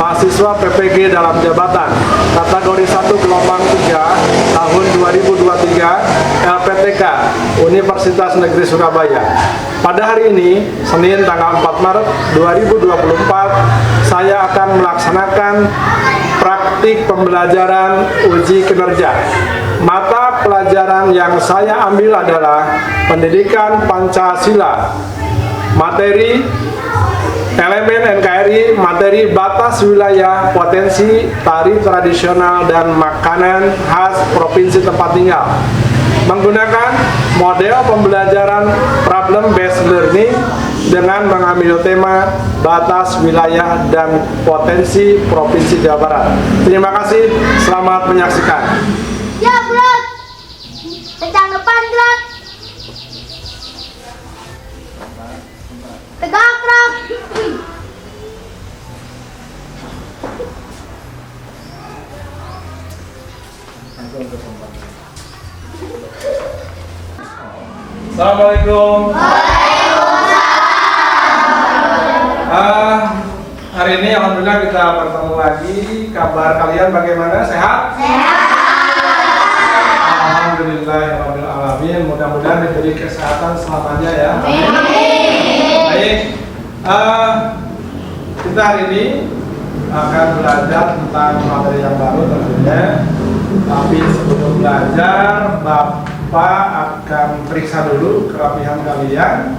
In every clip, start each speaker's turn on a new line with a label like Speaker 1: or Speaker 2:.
Speaker 1: mahasiswa PPG dalam jabatan kategori 1 gelombang 3 tahun 2023 LPTK Universitas Negeri Surabaya. Pada hari ini, Senin tanggal 4 Maret 2024, saya akan melaksanakan praktik pembelajaran uji kinerja. Mata pelajaran yang saya ambil adalah Pendidikan Pancasila, materi elemen NKRI, materi batas wilayah, potensi, tari tradisional, dan makanan khas provinsi tempat tinggal. Menggunakan model pembelajaran problem based learning dengan mengambil tema batas wilayah dan potensi provinsi Jawa Barat. Terima kasih, selamat menyaksikan.
Speaker 2: Ya, bro. Kencang depan, bro. Tegak, bro.
Speaker 1: Assalamualaikum. Hari ini alhamdulillah kita bertemu lagi. Kabar kalian bagaimana? Sehat? Alhamdulillah rabbil alamin. Mudah-mudahan diberi kesehatan selamanya ya. Baik. Kita hari ini akan belajar tentang materi yang baru tentunya. Tapi sebelum belajar, Bapak akan periksa dulu kerapihan kalian.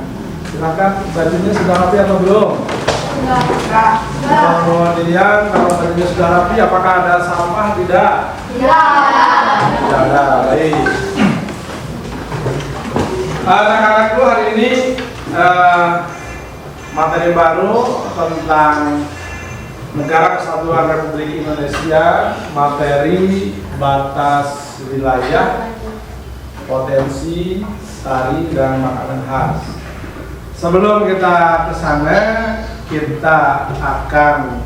Speaker 1: Silakan, bajunya sudah rapi atau belum? Kemudian kalau bajunya sudah rapi, apakah ada sampah? Tidak. Tidak ada. Baik. Anak-anakku, hari ini materi baru tentang Negara Kesatuan Republik Indonesia, materi batas wilayah, potensi, tari, dan makanan khas. Sebelum kita ke sana, kita akan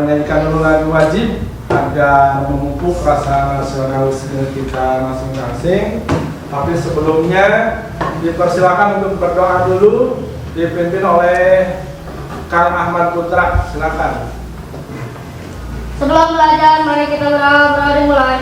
Speaker 1: menyanyikan dulu lagu wajib agar memupuk rasa nasionalisme kita masing-masing. Tapi sebelumnya dipersilakan untuk berdoa dulu, dipimpin oleh Kang Ahmad Putra. Silakan.
Speaker 2: Sebelum belajar, mari kita berdoa dimulai.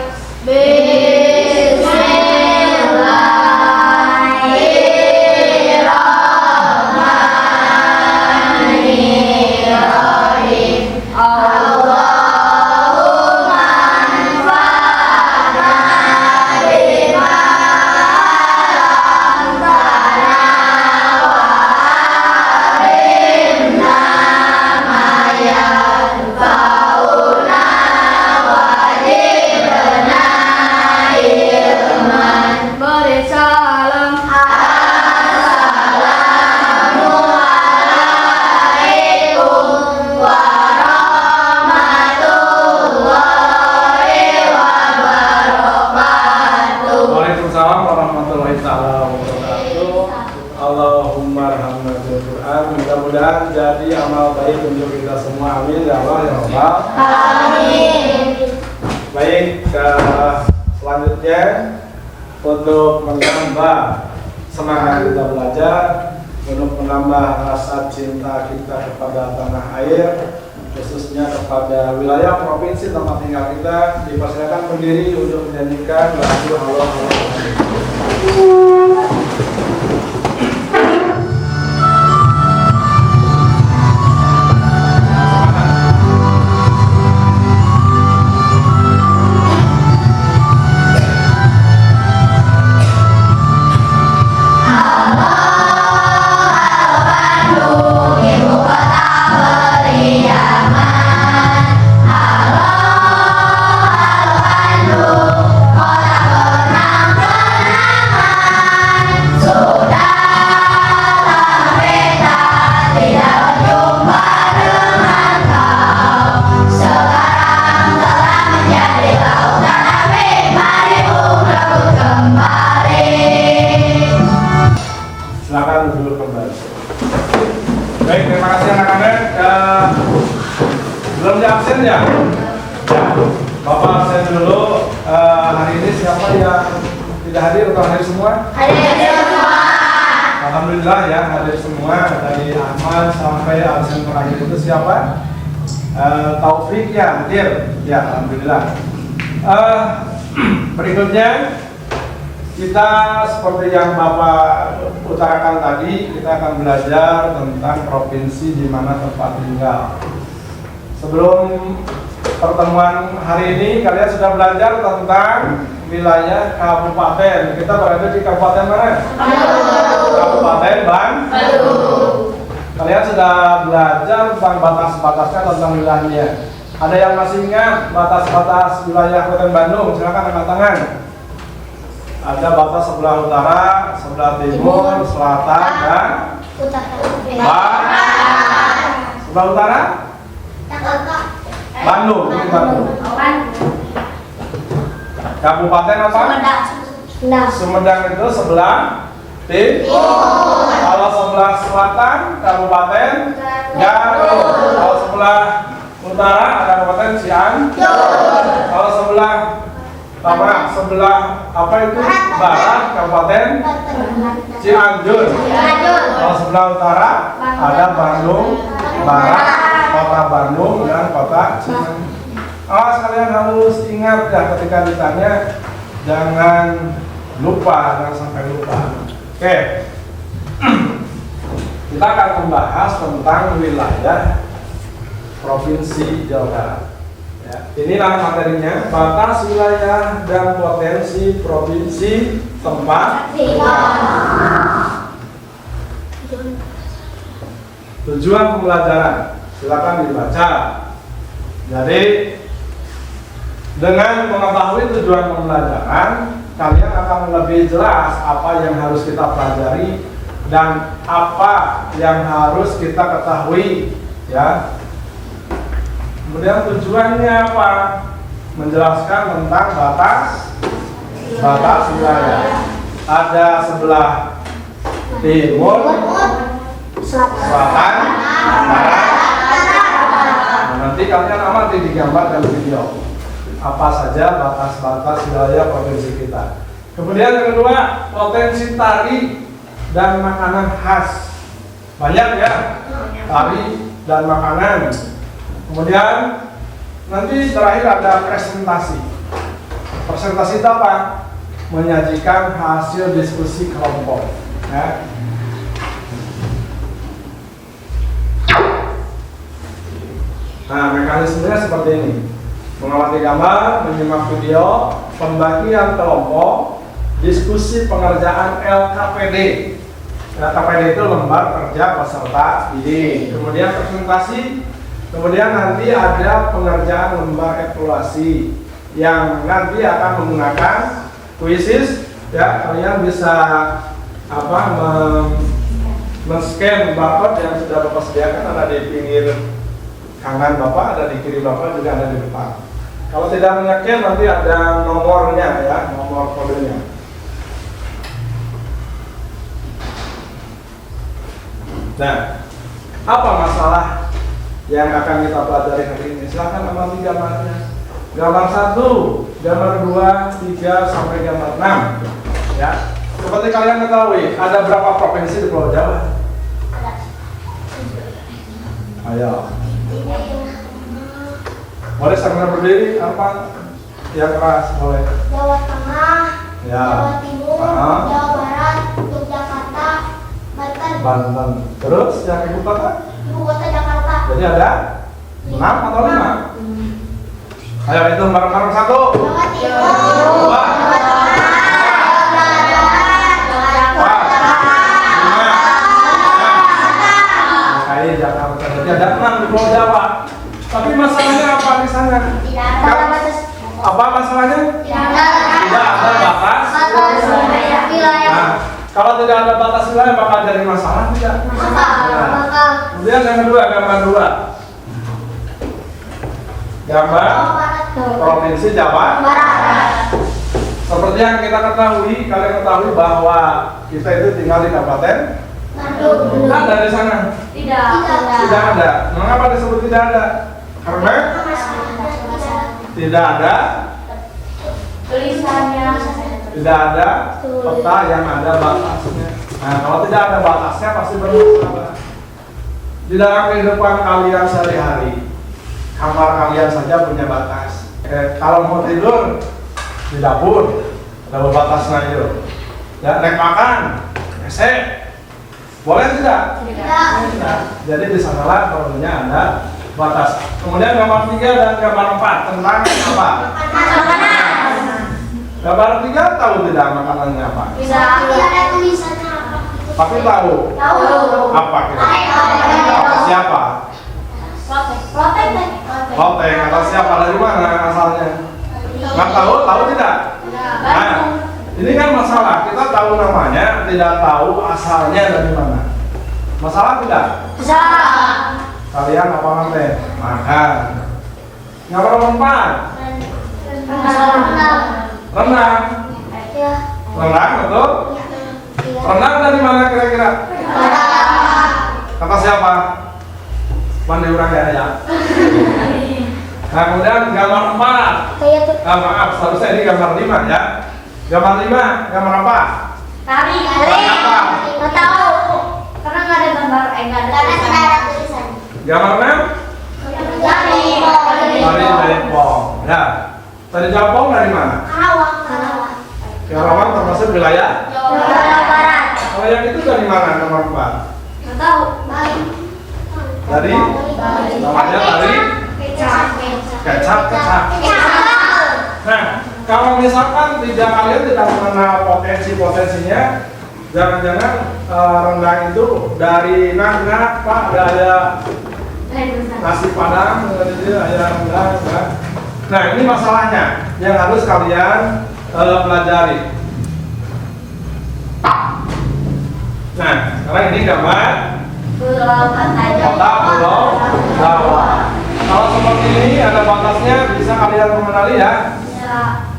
Speaker 1: Mudah-mudahan jadi amal baik untuk kita semua. Amin ya Allah ya Rabbal.
Speaker 2: Amin.
Speaker 1: Baik, selanjutnya untuk menambah semangat kita belajar, untuk menambah rasa cinta kita kepada tanah air, khususnya kepada wilayah provinsi tempat tinggal kita, dipersilakan berdiri untuk menyanyikan lagu Allah Allah. Silakan duduk kembali. Baik, terima kasih anak-anak. Belum di absen ya? Ya, Bapak absen dulu. Hari ini siapa yang tidak hadir atau hadir semua?
Speaker 2: Hadir semua.
Speaker 1: Alhamdulillah ya, hadir semua. Dari Ahmad sampai absen terakhir itu siapa? Taufik ya hadir. Ya, alhamdulillah. Berikutnya kita seperti yang Bapak utarakan tadi, kita akan belajar tentang provinsi di mana tempat tinggal. Sebelum pertemuan hari ini, kalian sudah belajar tentang wilayah kabupaten. Kita berada di kabupaten mana? Kabupaten Bandung. Kalian sudah belajar tentang batas-batasnya, tentang wilayahnya. Ada yang masih ingat batas-batas wilayah Kabupaten Bandung? Silakan angkat tangan. Ada batas sebelah utara, sebelah timur, selatan, dan barat. Sebelah utara? Bandung, ini Bandung. Kabupaten apa? Sumedang itu sebelah timur. Kalau sebelah selatan, Kabupaten Garut. Kalau sebelah utara ada Kabupaten Cianjur. Kalau sebelah itu barat, Kabupaten Cianjur. Kalau sebelah utara ada Bandung Barat, Kota Bandung dan Kota Cianjur. Awas kalian harus ingat ya ketika ditanya, jangan lupa, jangan sampai lupa. Oke. Kita akan membahas tentang wilayah Provinsi Jawa Barat. Ya, inilah materinya, batas wilayah dan potensi provinsi tempat tinggal. Tujuan pembelajaran, silakan dibaca. Jadi dengan mengetahui tujuan pembelajaran, kalian akan lebih jelas apa yang harus kita pelajari dan apa yang harus kita ketahui, ya. Kemudian tujuannya apa? Menjelaskan tentang batas wilayah. Ada sebelah timur, selatan, barat. Nah, nanti kalian amati di gambar dan video apa saja batas-batas wilayah provinsi kita. Kemudian yang kedua, potensi tari dan makanan khas. Banyak ya, tari dan makanan. Kemudian nanti terakhir ada presentasi. Presentasi itu apa? Menyajikan hasil diskusi kelompok. Ya. Nah, mekanismenya seperti ini. Mengamati gambar, menyimak video, pembagian kelompok, diskusi pengerjaan LKPD. LKPD itu lembar kerja peserta didik. Kemudian presentasi, kemudian nanti ada pengerjaan lembar evaluasi yang nanti akan menggunakan kuisis. Ya, kalian bisa men-scan barcode yang sudah Bapak sediakan, ada di pinggir kanan Bapak, ada di kiri Bapak, juga ada di depan. Kalau tidak menyeken nanti ada nomornya ya, nomor kodenya. Nah, apa masalah yang akan kita pelajari hari ini? Silahkan amati gambarnya. Gambar 1, gambar 2, 3 sampai gambar 6. Ya. Seperti kalian ketahui, ada berapa provinsi di Pulau Jawa? Ayo. Boleh sambil berdiri, apa yang keras boleh?
Speaker 2: Jawa Tengah,
Speaker 1: Ya.
Speaker 2: Jawa Timur, Jawa Barat, Yogyakarta,
Speaker 1: Banten. Terus yang ibu kota?
Speaker 2: Ibu kota Jakarta.
Speaker 1: Jadi ada 6 atau 5? Ayo itu bareng-bareng. 1,
Speaker 2: Jawa Timur,
Speaker 1: 2,
Speaker 2: Jawa Tengah, Jawa Barat,
Speaker 1: DKI Jakarta. Jadi ada 6 di Pulau Jawa. Tapi masalahnya apa di sana?
Speaker 2: Tidak ada batas.
Speaker 1: Apa masalahnya? Tidak ada batas.
Speaker 2: Wilayah.
Speaker 1: Nah, kalau tidak ada batas wilayah bakal jadi masalah tidak?
Speaker 2: Maka
Speaker 1: Kemudian yang kedua, gambar 2. Gambar Provinsi Jawa
Speaker 2: Barat.
Speaker 1: Seperti yang kita ketahui, kalian ketahui bahwa kita itu tinggal di Kabupaten. Ada di sana? Tidak ada. Mengapa disebut tidak ada? Karena tidak ada
Speaker 2: Tulisannya.
Speaker 1: tidak ada peta yang ada batasnya. Nah, kalau tidak ada batasnya pasti bermasalah. Di dalam kehidupan kalian sehari-hari, kamar kalian saja punya batas. Kalau mau tidur di dapur, ada batasnya itu. Ya, naik makan, esek, boleh tidak? Tidak. Jadi di sanalah perlunya ada batas. Kemudian gambar 3 dan gambar 4 tentang apa? Gambar 3 tahu tidak makanannya apa?
Speaker 2: Ada tulisannya apa?
Speaker 1: Tapi tahu. Apa kira-kira? Kata siapa? Loteng. Kata siapa? Dari mana asalnya? Nggak tahu? Tahu tidak? Nah, ini kan masalah. Kita tahu namanya, tidak tahu asalnya dari mana. Masalah tidak? Kalian apa nanti? Makan. Gambar 4. Renang. Renang, betul? Renang dari mana kira-kira? Kata siapa? Pandai orang ya. Nah, kemudian gambar 4. Maaf, seharusnya ini gambar 5 ya. Gambar 5, gambar apa?
Speaker 2: Tari.
Speaker 1: Apa?
Speaker 2: Nggak tahu. Karena nggak ada gambar, nggak ada tulisan.
Speaker 1: Gambar 6? Tari Jepang. Ya. Tari Jepang dari mana?
Speaker 2: Karawang.
Speaker 1: Karawang termasuk wilayah?
Speaker 2: Jawa Barat.
Speaker 1: Kalau yang itu dari mana nomor 4?
Speaker 2: Nggak tahu.
Speaker 1: Dari? Namanya tari? Kecap. Nah, kalau misalkan kalian tidak mengenal potensinya, jangan-jangan rendang itu dari nak Pak ada nasi padang, ada rendang. Nah, ini masalahnya yang harus kalian pelajari. Nah, sekarang ini gambar kota Pulau Jawa. Kalau seperti ini ada batasnya, bisa kalian mengenali ya?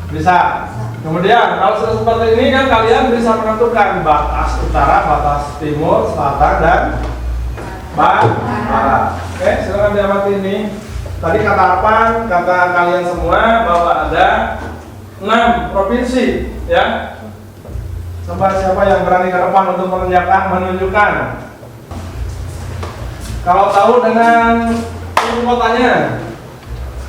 Speaker 1: Bisa. Kemudian kalau sudah seperti ini kan kalian bisa menentukan batas utara, batas timur, selatan dan barat. Oke, silakan diamati ini. Tadi kata apa? Kata kalian semua bahwa ada 6 provinsi, ya. Siapa yang berani ke depan untuk menunjukkan? Kalau tahu dengan ibu kotanya?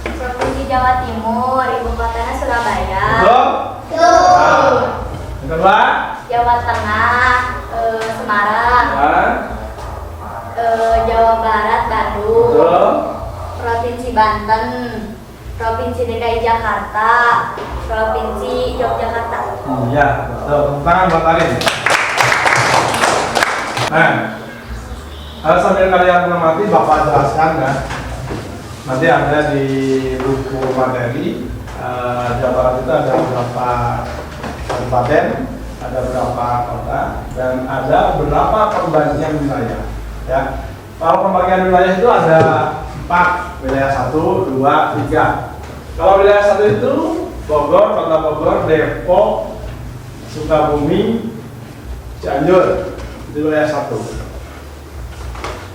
Speaker 2: Provinsi Jawa Timur, ibu kotanya Surabaya.
Speaker 1: Betul? Nah, yang kedua?
Speaker 2: Jawa Tengah, Semarang.
Speaker 1: Nah,
Speaker 2: Jawa Barat, Bandung.
Speaker 1: betul?
Speaker 2: Provinsi Banten, Provinsi DKI Jakarta, Provinsi Yogyakarta.
Speaker 1: Iya, betul. Tepuk tangan buat Arin. Nah, sambil kalian mengamati, Bapak jelaskan ya. Nanti ada di buku materi Jawa Barat itu ada beberapa kabupaten, ada beberapa kota, dan ada beberapa pembagian wilayah. Ya, kalau pembagian wilayah itu ada 4, wilayah 1, 2, 3. Kalau wilayah 1 itu Bogor, Kota Bogor, Depok, Sukabumi, Cianjur, di wilayah 1.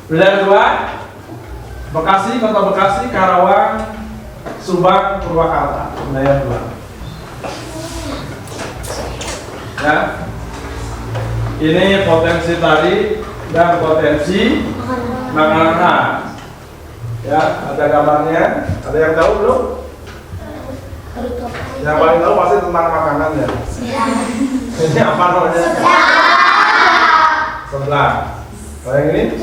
Speaker 1: Wilayah 2, Bekasi, Kota Bekasi, Karawang, Subang, Purwakarta, wilayah 2. Ya, ini potensi tadi dan potensi makanan khas. Ya, ada gambarnya. Ada yang tahu belum? Yang paling tahu pasti tentang makanan ya. Ini apa namanya? Sebelah. Kalau yang ini?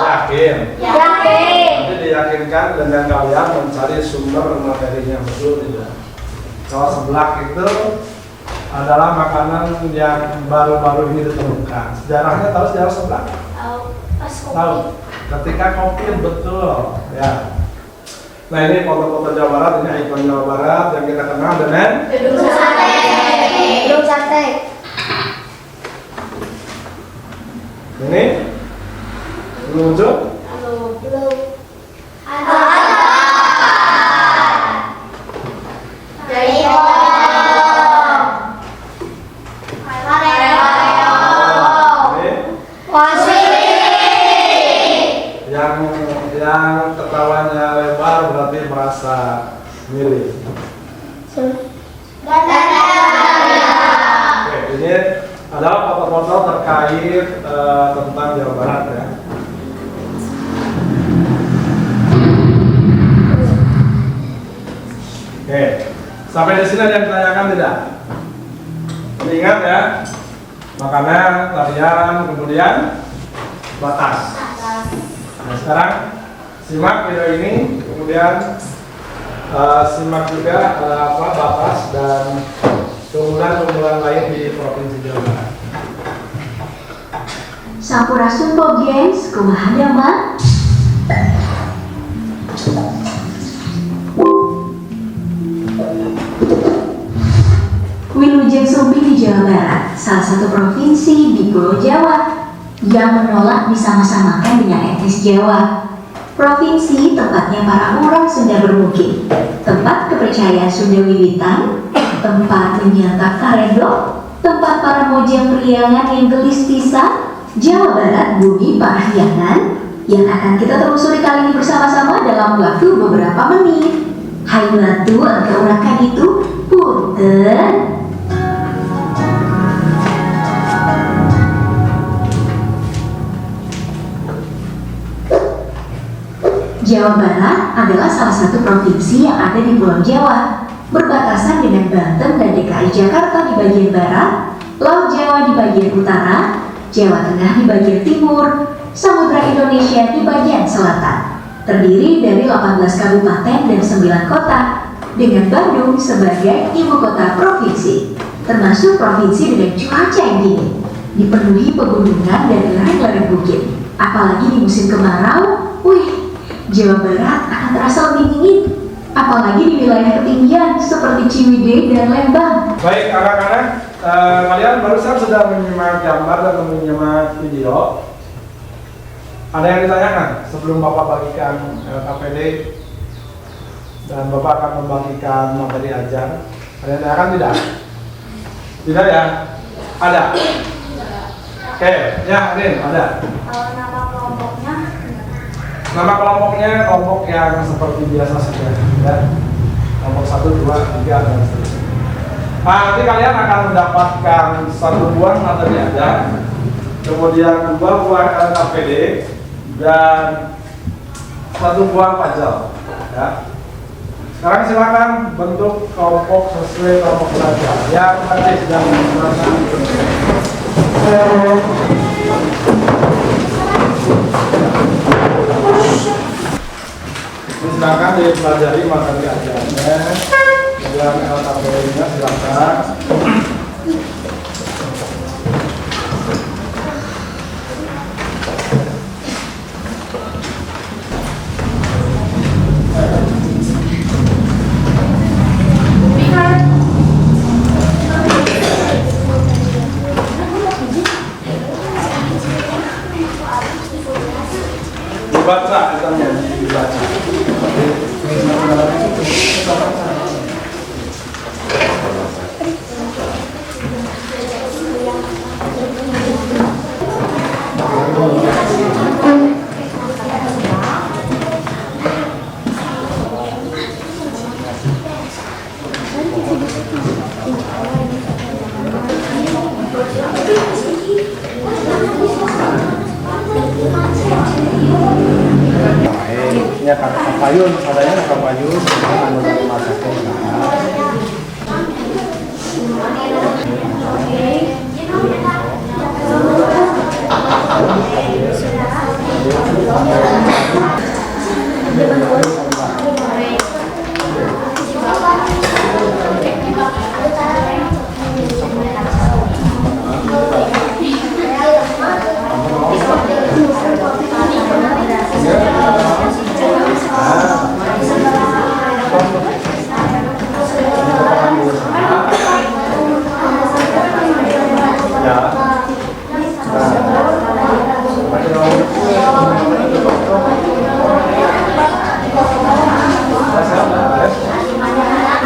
Speaker 1: Yakin. Nanti diyakinkan dengan kalian mencari sumber materinya betul tidak. Kalau seblak itu adalah makanan yang baru-baru ini ditemukan. Sejarahnya tahu sejarah seblak? Tahu. Ketika kopi betul, ya. Nah, ini foto-foto Jawa Barat, ini ikon Jawa Barat yang kita kenal dengan
Speaker 2: Gedung sate.
Speaker 1: ini menuju yang ketawanya lebar berarti merasa miring. Oke, ini adalah foto-foto terkait tentang Jawa Barat ya. Sampai di sini ada yang ditanyakan tidak? Ingat ya, makanan, tarian, kemudian batas. Nah sekarang simak video ini, kemudian simak juga batas dan keunggulan-keunggulan lain di Provinsi Jawa Barat.
Speaker 3: Sampurasun Games, kumaha damang? Wilujeng Sumbing di Jawa Barat, salah satu provinsi di Pulau Jawa yang menolak disama-samakan dengan etnis Jawa. Provinsi tempatnya para orang Sunda bermukim, tempat kepercayaan Sunda wiwitan, tempat menyantap karedok, tempat para mojang priangan yang gelis pisan. Jawa Barat bumi parahyangan yang akan kita telusuri kali ini bersama-sama dalam waktu beberapa menit. Hai bantu angka urakan itu, punten. Jawa Barat adalah salah satu provinsi yang ada di Pulau Jawa, berbatasan dengan Banten dan DKI Jakarta di bagian barat, Laut Jawa di bagian utara, Jawa Tengah di bagian timur, Samudra Indonesia di bagian selatan. Terdiri dari 18 kabupaten dan 9 kota, dengan Bandung sebagai ibu kota provinsi, termasuk provinsi dengan cuaca yang dingin, dipenuhi pegunungan dan lereng-lereng bukit. Apalagi di musim kemarau, Jawa Barat akan terasa lebih dingin, apalagi di wilayah ketinggian seperti Ciwidey dan Lembang.
Speaker 1: Baik anak-anak, kalian barusan sudah menyimak gambar dan menyimak video. Ada yang ditanyakan sebelum Bapak bagikan KPD dan Bapak akan membagikan materi ajar? Ada yang ditanyakan tidak? Tidak ya? Ada? Oke, ya Rin, ada.
Speaker 2: Nama kelompoknya?
Speaker 1: Nama kelompoknya kelompok yang seperti biasa saja, ya. Kelompok 1, 2, 3 dan seterusnya. Nah, nanti kalian akan mendapatkan 1 buah materi ajar, kemudian 2 buah KPD dan 1 buah pajal. Ya. Sekarang silakan bentuk kelompok sesuai kelompok belajar yang tadi sedang silakan dipelajari materi ajarnya, kemudian LKP-nya silakan. Dibaca, kita mau dibaca. Ya kakak payun, adanya kakak payun, anu masakan.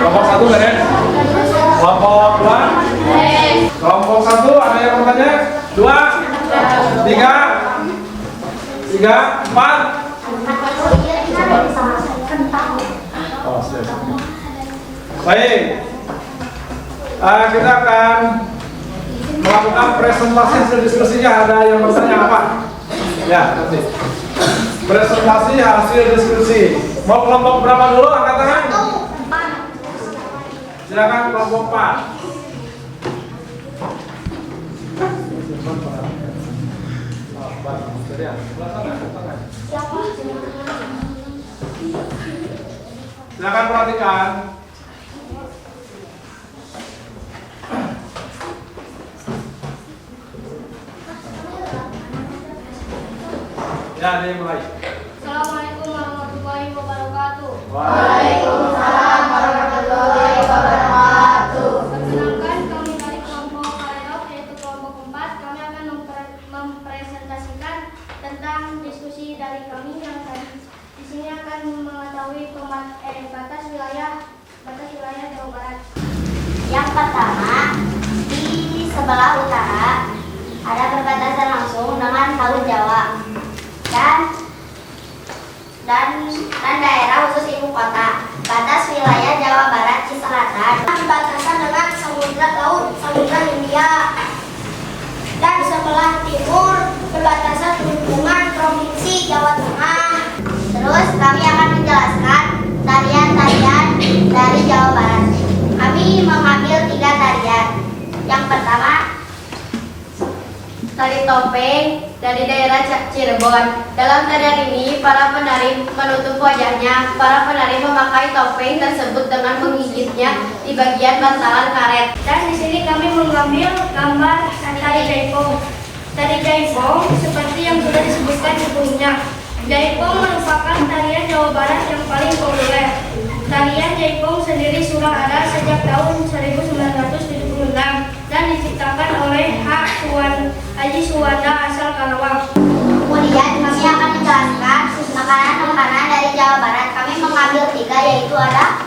Speaker 1: Kelompok 1 beres? Kelompok 2? Kelompok 1 ada yang bertanya? 2? 3? 4? Oh, sudah. Baik. Kita akan melakukan presentasi hasil diskusinya. Ada yang bertanya apa? Ya, nanti. Presentasi hasil diskusi. Mau kelompok berapa dulu? Angkat tangan. Silakan kelompok 4. Silakan perhatikan. Ya, dimulai.
Speaker 2: Assalamualaikum warahmatullahi wabarakatuh.
Speaker 1: Waalaikumsalam
Speaker 2: warahmatullahi wabarakatuh. Perkenalkan kami dari kelompok Karedok yaitu kelompok 4. Kami akan mempresentasikan tentang diskusi dari kami yang tadi di sini akan mengetahui batas wilayah Jawa Barat.
Speaker 4: Yang pertama, di sebelah utara ada perbatasan langsung dengan Laut Jawa dan daerah khusus ibu kota. Batas wilayah Jawa Barat di selatan berbatasan dengan Samudra Hindia. Dan di sebelah timur berbatasan dengan Provinsi Jawa Tengah. Terus kami akan menjelaskan tarian-tarian dari Jawa Barat. Kami mengambil 3 tarian. Yang pertama,
Speaker 2: Tari topeng dari daerah Cirebon. Dalam tarian ini, para penari menutup wajahnya. Para penari memakai topeng tersebut dengan menggigitnya di bagian bantalan karet. Dan di sini kami mengambil gambar tari jaipong. Tari jaipong seperti yang sudah disebutkan sebelumnya. Jaipong merupakan tarian Jawa Barat yang paling populer. Tarian jaipong sendiri sudah ada sejak tahun 1976 dan diciptakan oleh Haji Suwanda asal Karawang.
Speaker 4: kemudian kami akan menjelaskan makanan-makanan dari Jawa Barat. Kami mengambil 3, yaitu ada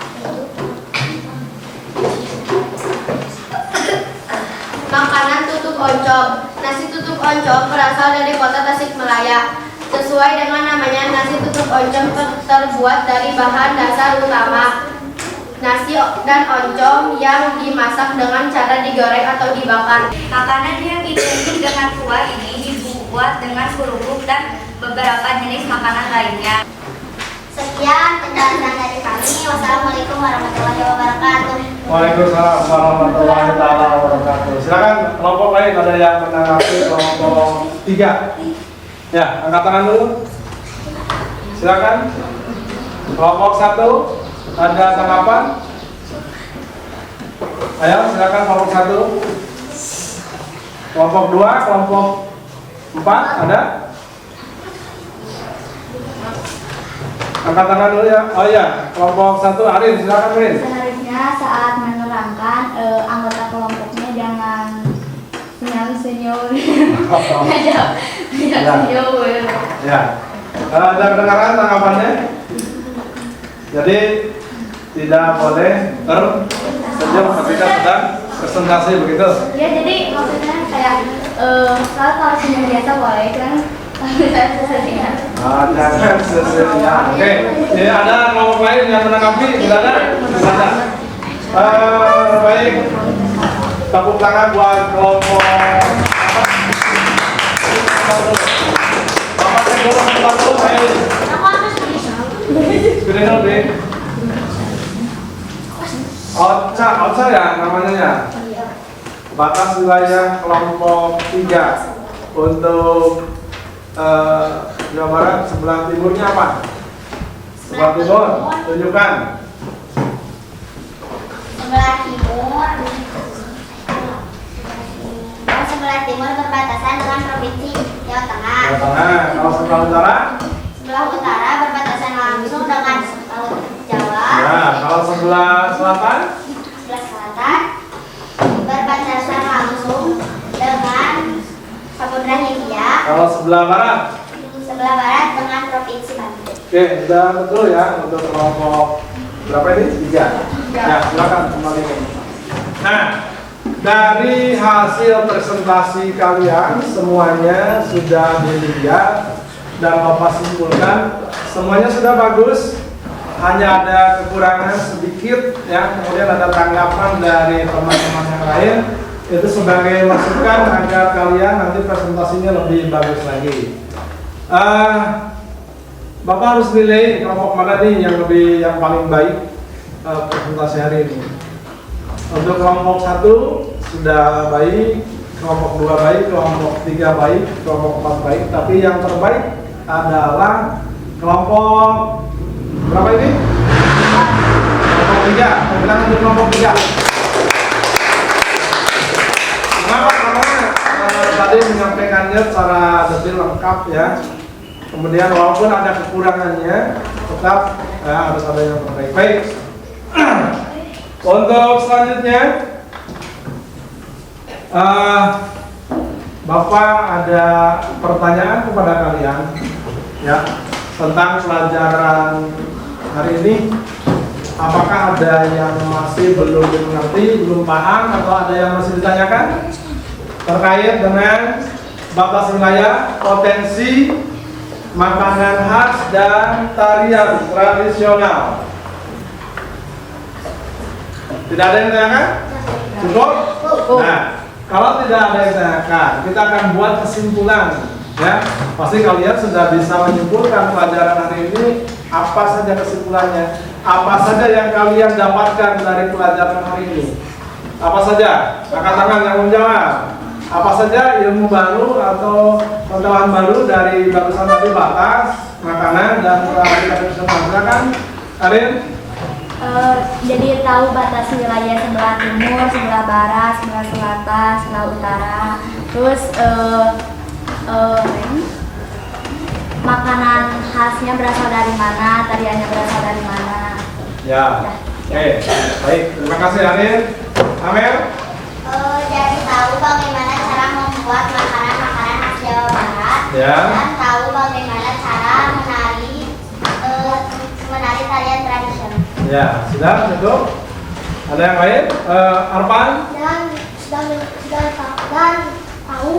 Speaker 2: Makanan tutuk oncom. Nasi tutuk oncom berasal dari kota Tasikmalaya. Sesuai dengan namanya, nasi tutuk oncom terbuat dari bahan dasar utama nasi dan oncom yang dimasak dengan cara digoreng atau dibakar. Makanan yang identik dengan kuah ini dibuat dengan kerupuk dan beberapa jenis makanan lainnya.
Speaker 4: sekian penjelasan dari kami. Wassalamualaikum warahmatullahi wabarakatuh.
Speaker 1: Waalaikumsalam warahmatullahi wabarakatuh. Silakan kelompok lain ada yang menanggapi kelompok 3. Ya, angkat tangan dulu. Silakan. Kelompok 1 ada tanggapan? Ayo, silakan kelompok 1. Kelompok 2, kelompok 4 ada? Angkat tangan dulu ya. Oh iya, kelompok 1 Arin, silakan Arin.
Speaker 5: Seharusnya saat menerangkan anggota kelompoknya jangan senyum-senyum.
Speaker 1: Ya. Ada kedengaran tanggapannya? Jadi tidak boleh tersenyum ketika sedang presentasi begitu.
Speaker 5: Ya jadi maksudnya kayak kalau senyum biasa boleh kan.
Speaker 1: Jangan sesenyum. Oke. Jadi ada kelompok lain yang menanggapi? Tidak ada? Tidak ada. Baik. Tepuk tangan buat kelompok. Ocha ya namanya ya. Batas wilayah kelompok 3 untuk Jawa Barat sebelah timurnya apa? Sebelah timur, tunjukkan.
Speaker 4: Sebelah timur berbatasan dengan Provinsi Jawa Tengah.
Speaker 1: Jawa Tengah. Kalau sebelah utara?
Speaker 4: Sebelah utara berbatasan langsung dengan Laut Jawa.
Speaker 1: Ya, kalau sebelah selatan?
Speaker 4: Sebelah selatan berbatasan langsung dengan Samudra Hindia.
Speaker 1: Kalau sebelah barat?
Speaker 4: Sebelah barat dengan Provinsi Banten.
Speaker 1: Oke, sudah betul ya untuk kelompok berapa ini? 3. Ya, silakan kembali. Nah, dari hasil presentasi kalian semuanya sudah dilihat dan Bapak simpulkan semuanya sudah bagus. Hanya ada kekurangan sedikit ya, kemudian ada tanggapan dari teman-teman yang lain. Itu sebagai masukan agar kalian nanti presentasinya lebih bagus lagi. Bapak harus nilai kelompok mana nih yang paling baik presentasi hari ini. Untuk kelompok 1 sudah baik, kelompok 2 baik, kelompok 3 baik, kelompok 4 baik. Tapi yang terbaik adalah kelompok berapa ini? Kelompok 3. Bilang untuk kelompok 3. Kenapa? Karena tadi menyampaikannya secara detail lengkap ya. Kemudian walaupun ada kekurangannya, tetap harus ada yang terbaik. Baik. Untuk selanjutnya, Bapak ada pertanyaan kepada kalian ya tentang pelajaran hari ini. Apakah ada yang masih belum mengerti, belum paham, atau ada yang masih ditanyakan terkait dengan batas wilayah, potensi, makanan khas, dan tarian tradisional? Tidak ada yang ditanyakan? Cukup? Nah, kalau tidak ada yang ditanyakan, kita akan buat kesimpulan ya. Pasti kalian sudah bisa menyimpulkan pelajaran hari ini. Apa saja kesimpulannya? Apa saja yang kalian dapatkan dari pelajaran hari ini? Apa saja? Angkat tangan yang menjawab. Apa saja ilmu baru atau pengetahuan baru dari barusan tadi, batas, makanan, dan tradisional? Silakan, Karin.
Speaker 5: Jadi tahu batas wilayah sebelah timur, sebelah barat, sebelah selatan, sebelah utara. Terus makanan khasnya berasal dari mana, tariannya berasal dari mana.
Speaker 1: Ya. Oke, baik. Terima kasih, Karin. Amel.
Speaker 4: Jadi tahu bagaimana cara membuat makanan-makanan khas Jawa Barat.
Speaker 1: Ya.
Speaker 4: Dan tahu bagaimana cara menari tarian tradisional.
Speaker 1: Ya, sudah cukup. Ada yang lain? Arpan?
Speaker 4: Dan tahu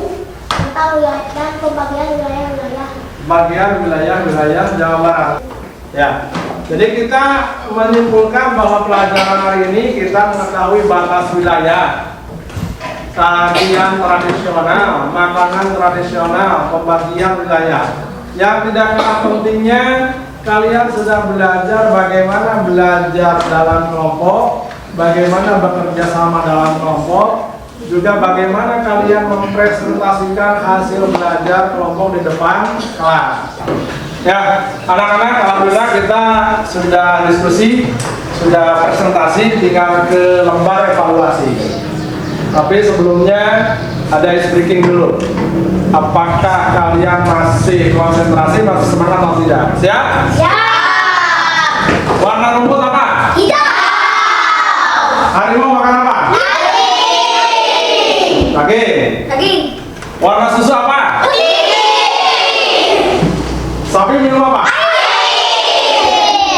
Speaker 4: tentang wilayah dan pembagian wilayah-wilayah.
Speaker 1: Bagian wilayah-wilayah Jawa Barat. Ya. Jadi kita menyimpulkan bahwa pelajaran hari ini kita mengetahui batas wilayah, tarian tradisional, makanan tradisional, pembagian wilayah. Yang tidak kalah pentingnya, kalian sudah belajar bagaimana belajar dalam kelompok, bagaimana bekerja sama dalam kelompok, juga bagaimana kalian mempresentasikan hasil belajar kelompok di depan kelas. Ya, anak-anak, alhamdulillah kita sudah diskusi, sudah presentasi, tinggal ke lembar evaluasi. Tapi sebelumnya ada ice breaking dulu. Apakah kalian masih konsentrasi, masih semangat atau tidak? Siap?
Speaker 4: Siap.
Speaker 1: Warna rumput apa?
Speaker 4: Hijau.
Speaker 1: Harimau makan apa? Daging. Warna susu apa? Sapi minum apa?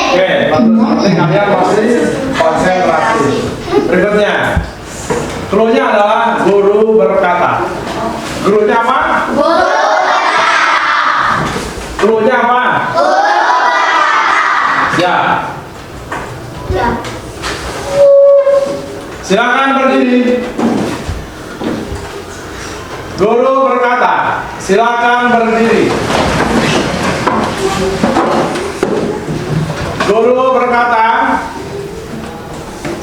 Speaker 1: Oke, berarti kalian masih konsentrasi. Berikutnya, clue-nya adalah guru berkata. Gurunya apa?
Speaker 4: Guru.
Speaker 1: Clue-nya apa? Ya. Silakan berdiri. Guru berkata, silakan berdiri. Guru berkata,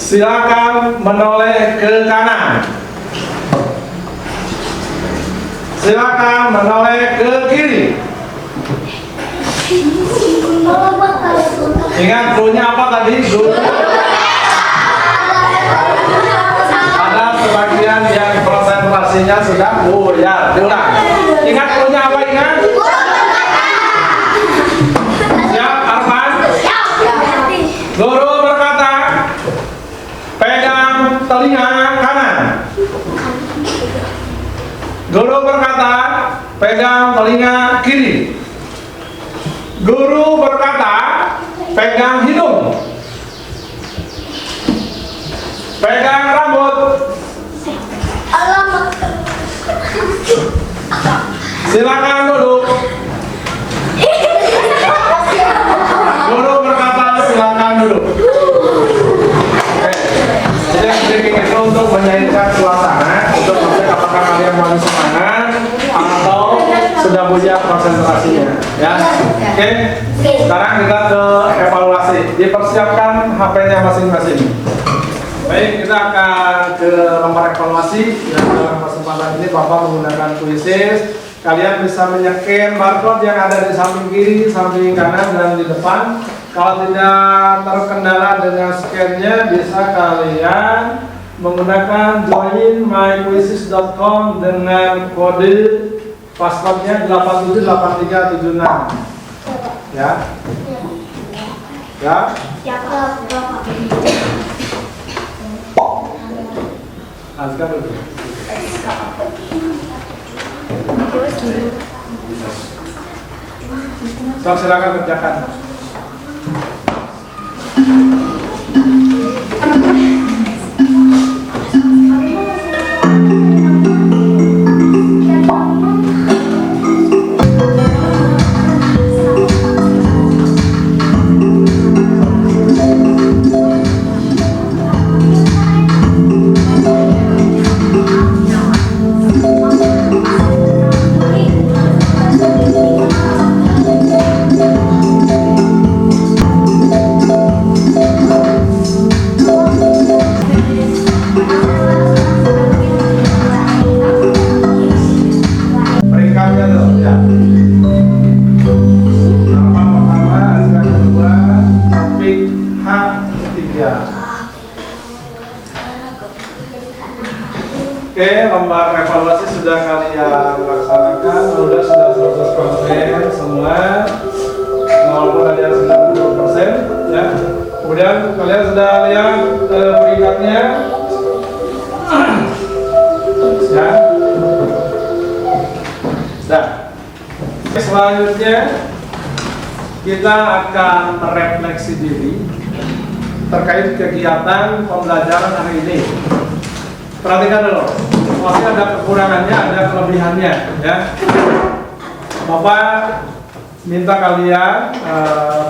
Speaker 1: silakan menoleh ke kanan. Silakan menoleh ke kiri. Ingat clue-nya apa tadi? Guru. Ada sebagian yang konsentrasinya sudah buyar. Diulang. Ingat clue-nya apa? Ingat? Siap, Arfan? Guru berkata, pegang telinga kanan. Guru berkata, pegang telinga kiri. Guru berkata, pegang hidung. Pegang rambut. Silakan duduk. Guru berkata, silakan duduk. Oke. Jadi speaking itu untuk menyainkan suasana, untuk melihat apakah kalian masih semangat atau sudah buyar konsentrasinya. Ya. Oke. Sekarang kita ke evaluasi. Dipersiapkan HP-nya masing-masing. Baik, kita akan ke lembar evaluasi. Ya, dalam kesempatan ini Bapak menggunakan kuisis. Kalian bisa menyekin barcode yang ada di samping kiri, samping kanan, dan di depan. Kalau tidak terkendala dengan scan-nya, bisa kalian menggunakan joinmyquizzes.com dengan kode password-nya 878376. Ya. Ya. Azkar dulu. So, silakan kerjakan. Peringkatnya tuh, ya. Halaman pertama, Azkar kedua, topik H3. Oke, lembar evaluasi sudah kalian laksanakan, sudah 100% semua, walaupun ada yang 90%, ya. Kemudian kalian sudah lihat peringkatnya, ya. Nah, selanjutnya kita akan merefleksi diri terkait kegiatan pembelajaran hari ini. Perhatikan dulu, pasti ada kekurangannya, ada kelebihannya, ya. Bapak minta kalian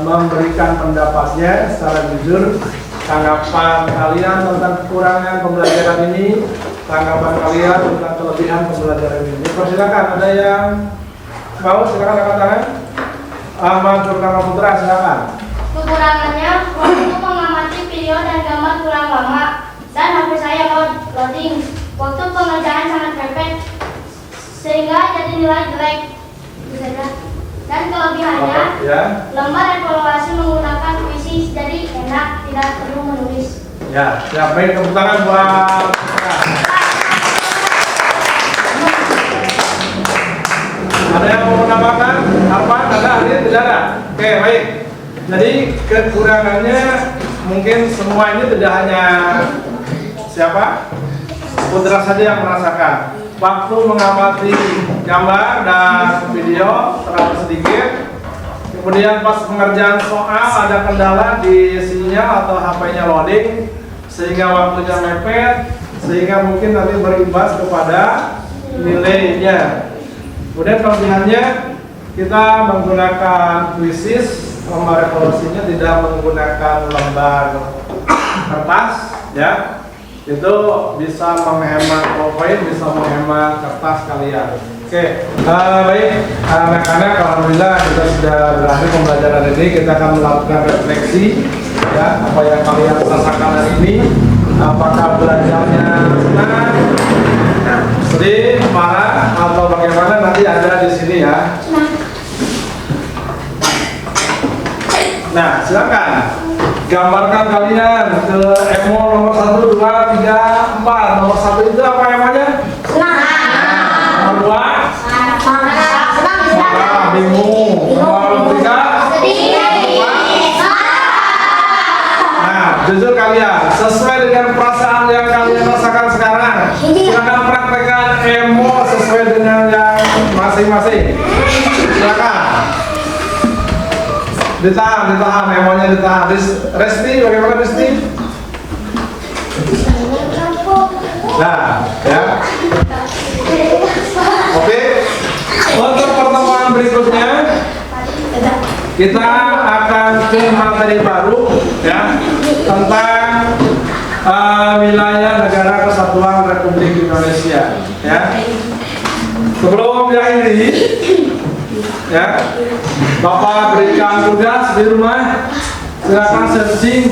Speaker 1: memberikan pendapatnya secara jujur, tanggapan kalian tentang kekurangan pembelajaran ini, tanggapan kalian tentang kelebihan pembelajaran ini. Persilakan, ada yang mau? Silakan angkat tangan. Ahmad Purnama Putra, silakan.
Speaker 2: Kekurangannya, waktu mengamati video dan gambar kurang lama, dan HP saya loading. Waktu pengerjaan sangat mepet, sehingga jadi nilai jelek. Dan kelebihannya,
Speaker 1: Ya.
Speaker 2: lembar evaluasi menggunakan kuisis, jadi enak, tidak perlu menulis.
Speaker 1: Ya, baik, tepuk tangan buat ada yang mau menambahkan? Arfan, ada? Adit, tidak ada? Oke, baik. Jadi kekurangannya mungkin semua ini tidak hanya siapa? Putra saja yang merasakan. Waktu mengamati gambar dan video terlalu sedikit. Kemudian pas pengerjaan soal ada kendala di sinyal atau HP-nya loading, sehingga waktunya mepet, sehingga mungkin nanti berimbas kepada nilainya. Kemudian kelebihannya kita menggunakan kuisis, lembar evaluasinya tidak menggunakan lembar kertas, ya. Itu bisa menghemat poin, bisa menghemat kertas kalian. Oke, baik anak-anak, alhamdulillah kita sudah berakhir pembelajaran ini. Kita akan melakukan refleksi, ya, apa yang kalian rasakan hari ini. Apakah belajarnya senang, sedih, marah, atau bagaimana, nanti ada di sini, ya. Nah, silakan gambarkan kalian ke emo nomor 1, 2, 3, 4. Nomor 1 itu apa emanya? Nomor 2? Bingung. Nomor 3? Nah, jujur kalian, sesuai dengan perasaan yang kalian rasakan sekarang, silakan praktekkan emo sesuai dengan yang masing-masing. Silakan. Ditahan, emonya ditahan. Resti, bagaimana Resti? Nah, ya. Oke. Untuk pertemuan berikutnya kita akan ke materi baru, ya, tentang wilayah Negara Kesatuan Republik Indonesia, ya. Sebelum diakhiri, ya, Bapak berikan tugas di rumah, silakan searching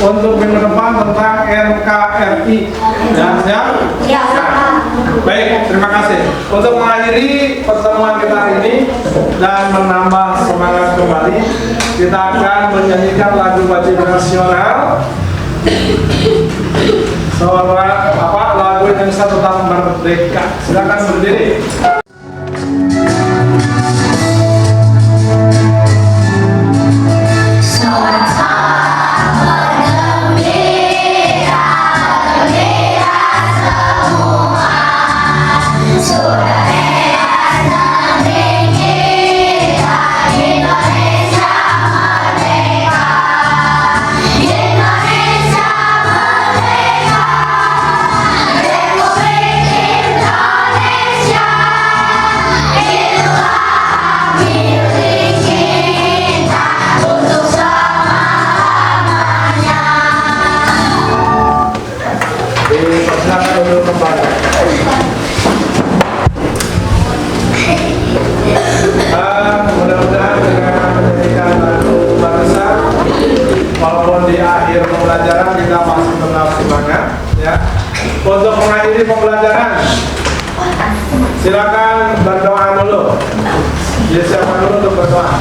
Speaker 1: untuk minggu depan tentang NKRI. Ya, siap?
Speaker 4: Ya,
Speaker 1: Baik, terima kasih. Untuk mengakhiri pertemuan kita hari ini dan menambah semangat kembali, kita akan menyanyikan lagu wajib nasional. Lagu Indonesia Tetap Merdeka. Silakan berdiri. Silakan duduk kembali. Mudah-mudahan dengan menyanyikan lagu bangsa, walaupun di akhir pembelajaran kita masih tetap semangat, ya. Untuk mengakhiri pembelajaran, silakan berdoa dulu. Silakan dulu untuk berdoa.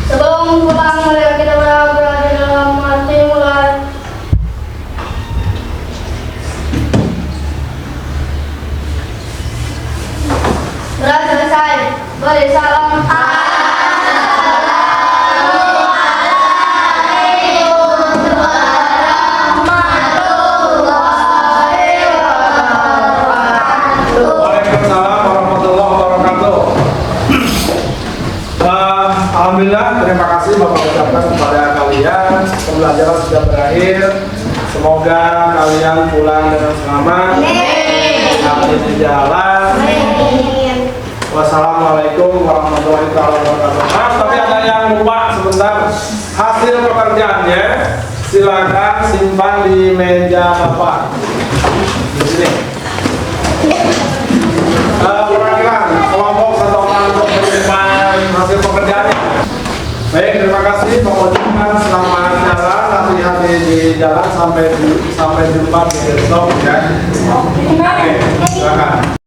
Speaker 2: Sebelum pulang, mari kita berada dalam hati mulai. Sudah selesai. Beri salam.
Speaker 1: Waalaikumsalam warahmatullahi wabarakatuh. Alhamdulillah, terima kasih Bapak ucapkan kepada kalian. Pembelajaran sudah berakhir. Semoga kalian pulang dengan selamat. Sampai di jalan. Wassalamualaikum warahmatullahi wabarakatuh. Tapi ada yang lupa sebentar. Hasil pekerjaannya silakan simpan di meja Bapak. Di sini. Perwakilan kelompok satu orang untuk menyimpan hasil pekerjaannya. Baik, terima kasih. Mengucapkan selamat jalan, hati-hati di jalan sampai jumpa besok ya. Oke, silakan.